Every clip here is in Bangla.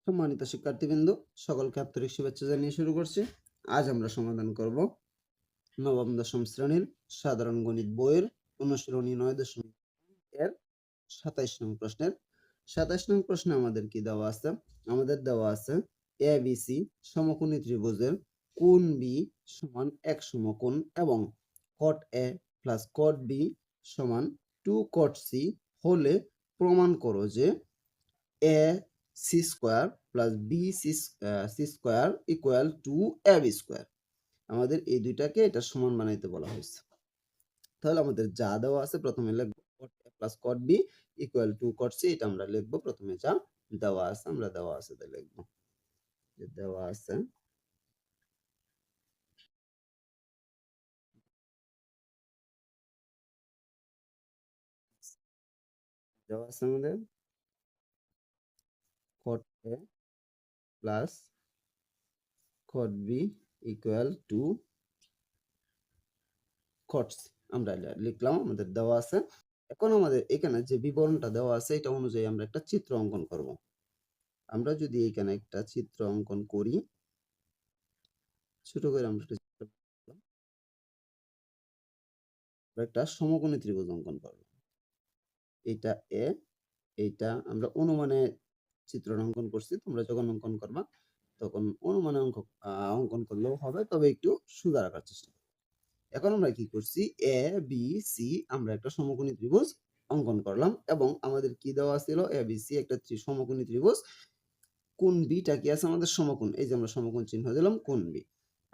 সম্মানিত শিক্ষার্থীবৃন্দ, সকলকে আন্তরিক শুভেচ্ছা জানিয়ে শুরু করছি। আজ আমরা সমাধান করব নবম দশম শ্রেণীর সাধারণ গণিত বইয়ের অনুশীলনী 9.1 এর 27 নং প্রশ্নের 27 নং প্রশ্নে আমাদের কি দেওয়া আছে? আমাদের দেওয়া আছে ABC সমকোণী ত্রিভুজের কোণ B সমান এক সমকোণ এবং cot A plus cot B সমান 2 cot C হলে প্রমাণ করো যে A C square plus B C square equal two AB square. আমাদের এই দুইটাকে এটা সমান বানাইতে বলা হয়েছে। তাহলে আমাদের যা দেওয়া আছে প্রথমে লিখব cot A plus cot B equal to cot C, এটা আমরা লিখব। প্রথমে যা দেওয়া আছে আমরা দেওয়া আছে তা লিখব। যে দেওয়া আছে আমাদের cot A plus cot B equal to cot C আমরা লিখলাম, আমাদের দেওয়া আছে। এখন আমাদের এখানে যে বিবরণটা দেওয়া আছে এটা অনুযায়ী আমরা একটা চিত্র অঙ্কন করব। আমরা যদি এখানে একটা চিত্র অঙ্কন করি, ছোট করে আমরা একটা সমকোণী ত্রিভুজ অঙ্কন করব। এটা এ, এইটা আমরা অনুমানে চিত্র অঙ্কন করছি। তোমরা যখন অঙ্কন করবা তখন অনুমানে অঙ্কন করলেও হবে, তবে একটু সোজা রাখার চেষ্টা করব। এখন আমরা কি করছি, এ বি সি আমরা একটা সমকোণী ত্রিভুজ অঙ্কন করলাম এবং আমাদের কি দেওয়া ছিল, এ বি সি একটা সমকোণী ত্রিভুজ। কোণ বিটা কি আছে আমাদের সমকোণ, এই যে আমরা সমকোণ চিহ্ন দিলাম কোণ বি।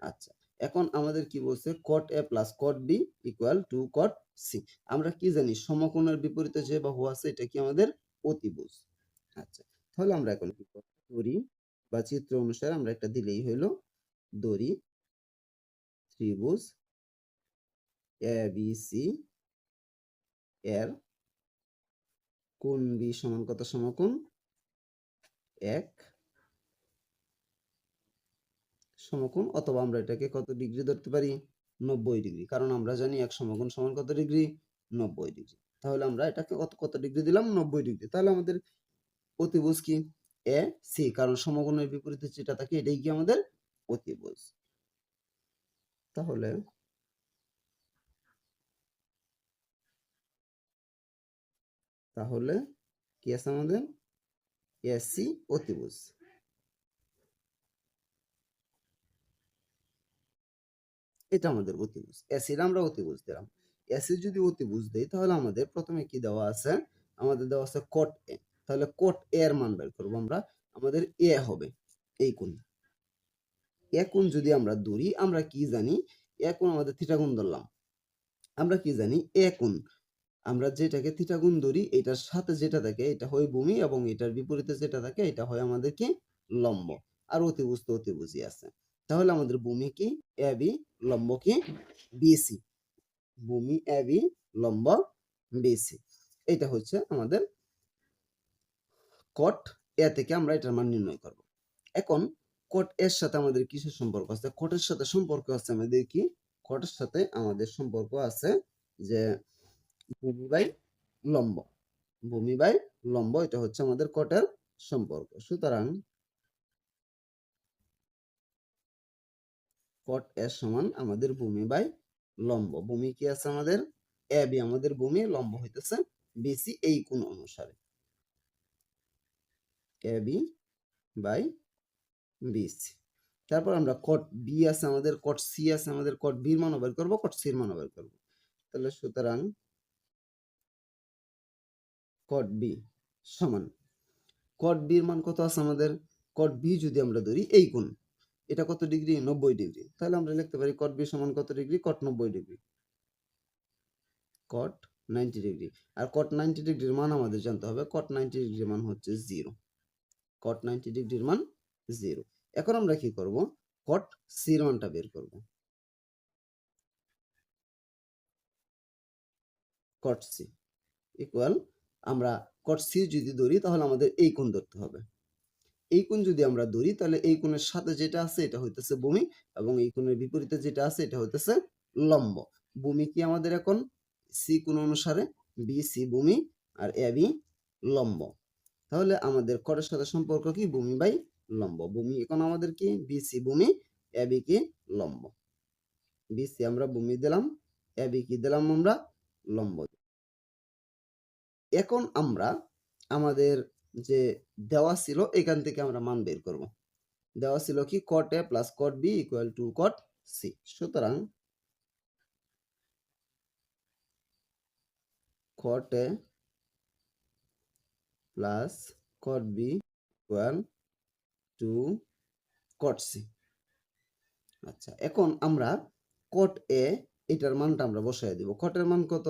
আচ্ছা, এখন আমাদের কি বলছে, cot A plus cot B equal to cot C। আমরা কি জানি সমকোণের বিপরীতে যে বাহু আছে এটা কি আমাদের অতিভুজ। আচ্ছা, তাহলে আমরা এখন কি করব, দড়ি বা চিত্র অনুসারে আমরা একটা দিলেই হইল, দড়ি ত্রিভুজ ABC এর কোণ B সমান কত সমকোণ, এক সমকোণ, অথবা আমরা এটাকে কত ডিগ্রি ধরতে পারি, 90 ডিগ্রি, কারণ আমরা জানি এক সমকোণ সমান কত ডিগ্রি, 90 ডিগ্রি। তাহলে আমরা এটাকে কত কত ডিগ্রি দিলাম, 90 ডিগ্রি। তাহলে আমাদের অতিভুজ কি, এ সি, কারণ সমকোণের বিপরীতে যেটা থাকে এটাই কি আমাদের অতিভুজ। তাহলে তাহলে কি আছে আমাদের, এসি অতিভুজ। এটা আমাদের অতিভুজ, এসির আমরা অতিভুজ দিলাম। এসি যদি অতিভুজ দেই তাহলে আমাদের প্রথমে কি দেওয়া আছে, আমাদের দেওয়া আছে cot A। তাহলে cot A এর মান বের করব আমরা। আমাদের এ হবে এই কোণ। এ কোণ যদি আমরা ধরি, আমরা কি জানি, এ কোণ আমাদের থিটা কোণ ধরলাম। আমরা কি জানি, এ কোণ আমরা যেটাকে থিটা কোণ ধরি এটার সাথে যেটা থাকে এটা হয় ভূমি এবং এটার বিপরীতে যেটা থাকে এটা হয় আমাদের কি লম্ব। আর অতিভুজ তো অতিভুজই আছে। তাহলে আমাদের ভূমি কি এ বি, লম্ব কি বিসি। ভূমি এ বি, লম্ব বিসি, এটা হচ্ছে আমাদের cot A থেকে আমরা এটার মান নির্ণয় করব। এখন cot এর সাথে আমাদের কিসের সম্পর্ক আছে, cot এর সাথে সম্পর্ক আছে আমাদের কি, cot এর সাথে আমাদের সম্পর্ক আছে যে ভূমি বাই লম্ব। ভূমি বাই লম্ব, এটা হচ্ছে আমাদের cot এর সম্পর্ক। সুতরাং cot A সমান আমাদের ভূমি বাই লম্ব। ভূমি কি আছে আমাদের এ বি, আমাদের ভূমি, লম্ব হইতেছে বিসি এই কোণ অনুসারে, এ বি বাই বিসি। তারপর আমরা cot বি আছে আমাদের, cot সি আছে আমাদের, cot বির মান বের করব, cot সির মান বের করব। তাহলে সুতরাং cot বি সমান, cot বির মান কত আছে আমাদের, cot বি যদি আমরা ধরি এই কোণ, এটা কত ডিগ্রি, 90 ডিগ্রি। তাহলে আমরা লিখতে পারি cot বি সমান কত degree, cot 90 degree, cot 90 degree. আর cot 90 ডিগ্রির মান আমাদের জানতে হবে, cot 90 ডিগ্রির মান হচ্ছে 0। cot 90 ডিগ্রির মান 0। এখন আমরা কি করব, cot সির মানটা বের করব। cot সি ইকুয়াল, আমরা cot সি যদি ধরি তাহলে আমাদের এই কোণ ধরতে হবে। এই কোণ যদি আমরা ধরি তাহলে এই কোণের সাথে যেটা আছে এটা হইতেছে ভূমি এবং এই কোণের বিপরীতে যেটা আছে এটা হইতেছে লম্ব। ভূমি কি আমাদের এখন সি কোণ অনুসারে, বি সি ভূমি আর এ বি লম্ব। তাহলে আমাদের কটের সাথে সম্পর্ক কি? ভূমি বাই লম্ব। ভূমি এখন আমাদের কি? বিসি ভূমি, এবি কি? লম্ব। বিসি আমরা ভূমি দিলাম, এবি কি দিলাম? আমরা লম্ব। এখন আমরা আমাদের যে দেওয়া ছিল এখান থেকে আমরা মান বের করব। দেওয়া ছিল কি? Cot A plus cot B equal to cot C. সুতরাং cot A plus cot B equal to cot C. আচ্ছা, এখন আমরা কট এ এটার মানটা আমরা বসাই দিব। কটের মান কত?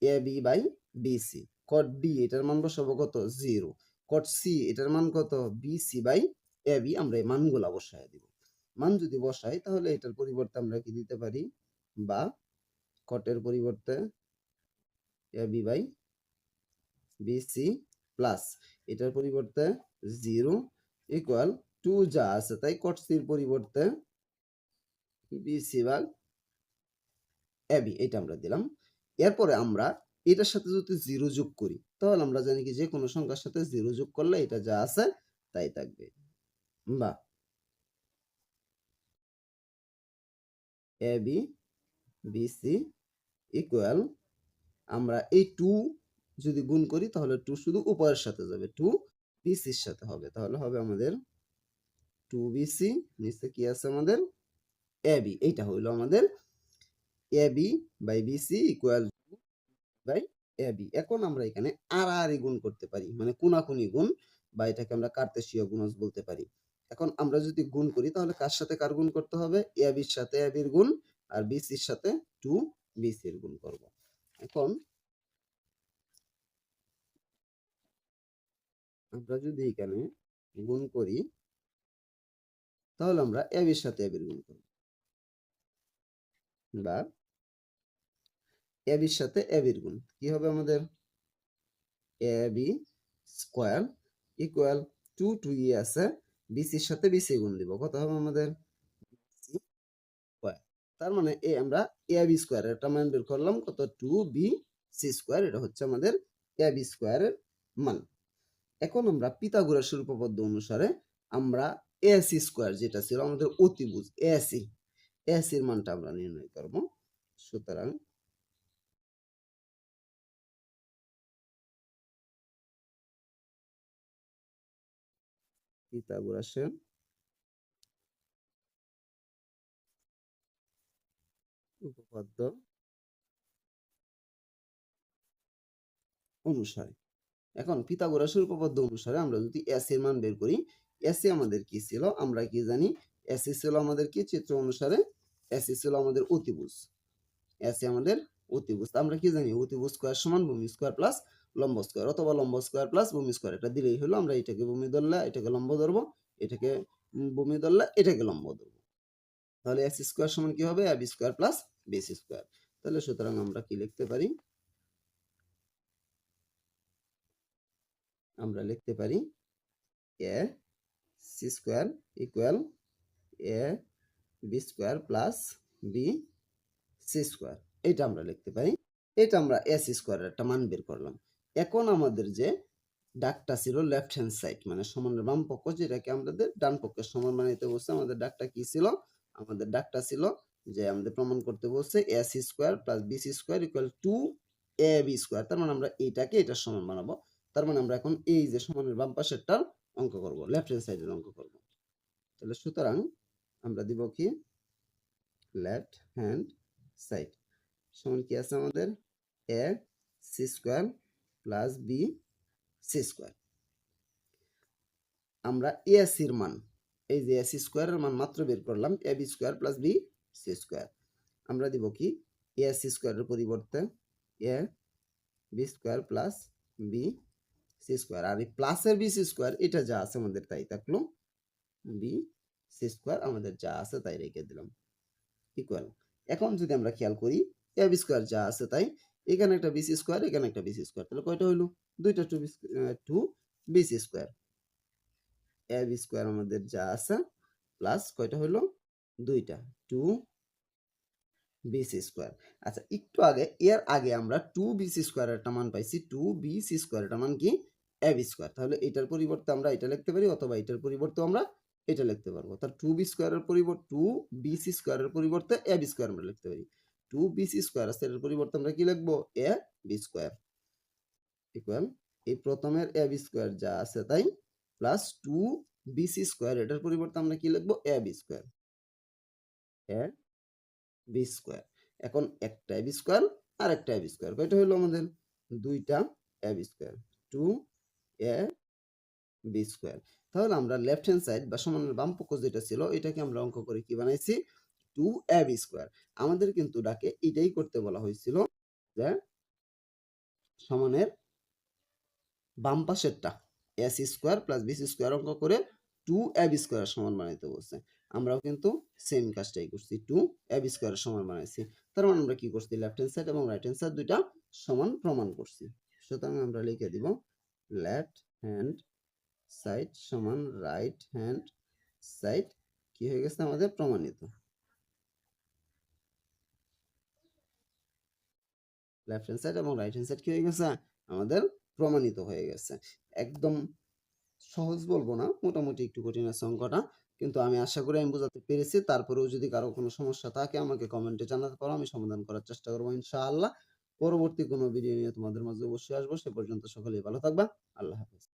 A B by BC. Cot B এটার মান বসাবো কত? 0। কট সি এটার মান কত? BC by A B. আমরা এই মানগুলা বসাই দিব। মান যদি বসাই তাহলে এটার পরিবর্তে আমরা কি দিতে পারি? বা কটের পরিবর্তে A B by BC plus এটার পরিবর্তে 0 ইকুয়াল টু যা আছে তাই কট সির পরিবর্তে বিসি বাই এবি এটা আমরা দিলাম। এরপরে আমরা এটার সাথে যদি 0 যোগ করি তাহলে আমরা জানি কি যে কোনো সংখ্যার সাথে 0 যোগ করলে এটা যা আছে তাই থাকবে। বা এবি বিসি ইকুয়াল আমরা এই 2 যদি গুণ করি তাহলে 2 শুধু উপরের সাথে যাবে, 2 বিসির সাথে হবে। তাহলে হবে আমাদের 2 বিসি, নিচে কি আছে আমাদের? এবি। এইটা হইলো আমাদের AB by BC equal by AB. এখন আমরা এখানে আড়াআড়ি গুণ করতে পারি, মানে কোনাকুনি গুণ, বা এটাকে আমরা কার্তেশীয় গুণজ বলতে পারি। এখন আমরা যদি গুণ করি তাহলে কার সাথে কার গুণ করতে হবে? এবির সাথে এবির গুণ, আর বিসির সাথে 2 বিসির গুণ করব। এখন আমরা যদি এখানে গুণ করি তাহলে আমরা এবির সাথে এবির গুণ করব, বা এবির সাথে এবির গুণ কি হবে আমাদের? এবি স্কয়ার ইকুয়াল 2 2 আছে, বিসির সাথে বিসি গুণ দিব, কত হবে আমাদের? BC square. তার মানে আমরা এবি স্কয়ার এটা মান বের করলাম কত? 2 বি সি স্কয়ার। এটা হচ্ছে আমাদের এবি স্কয়ারের মান। এখন আমরা পিথাগোরাসের উপপাদ্য অনুসারে আমরা এসি স্কয়ার যেটা ছিল আমাদের অতিভুজ এসি, এসির মানটা আমরা নির্ণয় করব। সুতরাং পিথাগোরাসের উপপাদ্য অনুসারে, এখন পিথাগোরাসের উপপাদ্য অনুসারে আমরা যদি এসি এর মান বের করি, এসি আমাদের কি ছিল? আমরা কি জানি? এসি ছিল আমাদের কি? চিত্র অনুসারে এসি ছিল আমাদের অতিভুজ। এসি আমাদের অতিভুজ। আমরা কি জানি? অতিভুজ স্কয়ার সমান ভূমি স্কয়ার প্লাস লম্ব স্কয়ার, অথবা লম্ব স্কয়ার প্লাস ভূমি স্কয়ার। এটা দিলেই হলো। আমরা এটাকে ভূমি ধরলে এটাকে লম্ব ধরবো, এটাকে ভূমি ধরলে এটাকে লম্ব ধরবো। তাহলে এসি স্কয়ার সমান কি হবে? AB square plus BC square. তাহলে সুতরাং আমরা কি লিখতে পারি? আমরা লিখতে পারি A C square equal A B square plus B C square. এটা আমরা লিখতে পারি। এটা আমরা এস স্কয়ারের একটা মান বের করলাম। এখন আমাদের যে ডাকটা ছিল লেফট হ্যান্ড সাইড, মানে সমানের বাম পক্ষ, যেটাকে আমাদের ডান পক্ষের সমান বানাইতে বলছে, আমাদের ডাকটা কি ছিল? আমাদের ডাকটা ছিল যে আমাদের প্রমাণ করতে বলছে A C square plus B C square equal to A B square. তার মানে আমরা এইটাকে এটার সমান বানাবো। তার মানে আমরা এখন এই যে সমানের বাম পাশেরটার অঙ্ক করব, লেফট হ্যান্ড সাইডের অঙ্ক করব। তাহলে সুতরাং আমরা দিব কি? লেফট হ্যান্ড সাইড সমান কি আছে আমাদের? A C square plus B C square. আমরা এ সির মান, এই যে এসি স্কয়ারের মান মাত্র বের করলাম, A B square plus B C square. আমরা দিব কি? এ সি স্কয়ারের পরিবর্তে A B square plus B C square, আর এই প্লাসের বি সি স্কয়ার এটা যা আছে আমাদের তাই থাকলো, বি সি স্কয়ার আমাদের যা আছে তাই রেখে দিলাম ইকুয়াল। এখন যদি আমরা খেয়াল করি এ বি স্কয়ার যা আছে তাই, এখানে একটা বিসি স্কয়ার, এখানে একটা বিসি স্কয়ার, তাহলে কয়টা হইলো? দুইটা to BC square. A B square আমাদের যা আছে প্লাস কয়টা হইলো? দুইটা, টু বিসি স্কয়ার। আচ্ছা, একটু আগে এর আগে আমরা টু বিসি স্কয়ার একটা মান পাইছি, টু বিসি স্কয়ার এর মান কি? A B square. তাহলে এটার পরিবর্তে আমরা এটা লিখতে পারি অথবা এটার পরিবর্তে আমরা এটা লিখতে পারবো। তার টু বি স্কোয়ারের পরিবর্তে টু বিসি স্কোয়ারের পরিবর্তে এ বি স্কোয়ার আমরা লিখতে পারি। টু বিসি স্কোয়ার আছে এর পরিবর্তে আমরা কি লিখবো এ বি স্কোয়ার ইকুয়াল এই প্রথমের এ বি স্কোয়ার যা আছে তাই প্লাস টু বিসি স্কোয়ার এটার পরিবর্তে আমরা কি লিখবো A B square A B square. এখন একটা এ বি স্কোয়ার আর একটা এ বি স্কোয়ার কয়টা হলো আমাদের দুইটা A B square two A B square. তাহলে আমরা লেফট হ্যান্ড সাইড বা সমানের বাম পক্ষ যেটা ছিল এটাকে আমরা অঙ্ক করে কি বানাইছি টু এ বি স্কোয়ার। আমাদের কিন্তু ডাকে এটাই করতে বলা হয়েছিল যে সমানের বাম পাশেরটা S square plus BC square অঙ্ক করে টু এ বি স্কোয়ার সমান বানাইতে বলছে। আমরাও কিন্তু সেম কাজটাই করছি টু এ বি স্কোয়ার সমান বানাইছি। তার মানে আমরা কি করছি লেফট হ্যান্ড সাইড এবং রাইট হ্যান্ড সাইড দুইটা সমান প্রমাণ করছি। সুতরাং আমরা লিখে দিব লেফট হ্যান্ড সাইড সমান রাইট হ্যান্ড সাইড কি হয়ে গেছে আমাদের প্রমাণিত। লেফট হ্যান্ড সাইড এবং রাইট হ্যান্ড সাইড কি হয়ে গেছে আমাদের প্রমাণিত হয়ে গেছে। একদম সহজ বলবো না, মোটামুটি একটু কঠিন আছে অঙ্কটা, কিন্তু আমি আশা করি আমি বোঝাতে পেরেছি। তারপরেও যদি কারো কোনো সমস্যা থাকে আমাকে কমেন্টে জানাতে পারো, আমি সমাধান করার চেষ্টা করবো ইনশাআল্লাহ। পরবর্তী কোনো ভিডিও নিয়ে তোমাদের মাঝে অবশ্যই আসবো। সে পর্যন্ত সকলেই ভালো থাকবা। আল্লাহ হাফেজ।